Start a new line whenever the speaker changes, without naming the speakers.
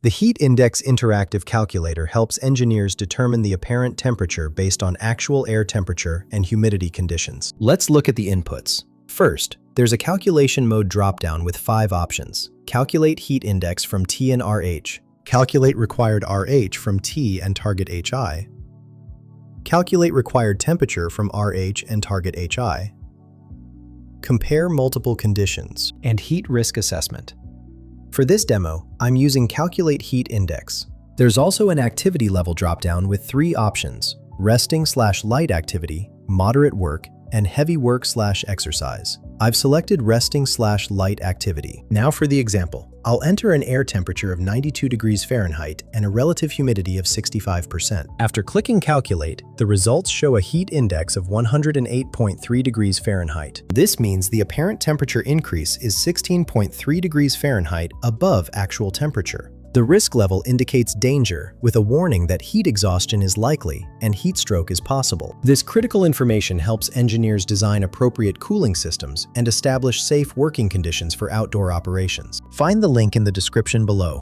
The Heat Index Interactive Calculator helps engineers determine the apparent temperature based on actual air temperature and humidity conditions. Let's look at the inputs. First, there's a calculation mode dropdown with 5 options. Calculate heat index from T and RH. Calculate required RH from T and target HI. Calculate required temperature from RH and target HI. Compare multiple conditions. And heat risk assessment. For this demo, I'm using Calculate Heat Index. There's also an activity level dropdown with 3 options: resting/light activity, moderate work, and heavy work/exercise. I've selected resting/light activity. Now for the example. I'll enter an air temperature of 92 degrees Fahrenheit and a relative humidity of 65%. After clicking Calculate, the results show a heat index of 108.3 degrees Fahrenheit. This means the apparent temperature increase is 16.3 degrees Fahrenheit above actual temperature. The risk level indicates danger, with a warning that heat exhaustion is likely and heat stroke is possible. This critical information helps engineers design appropriate cooling systems and establish safe working conditions for outdoor operations. Find the link in the description below.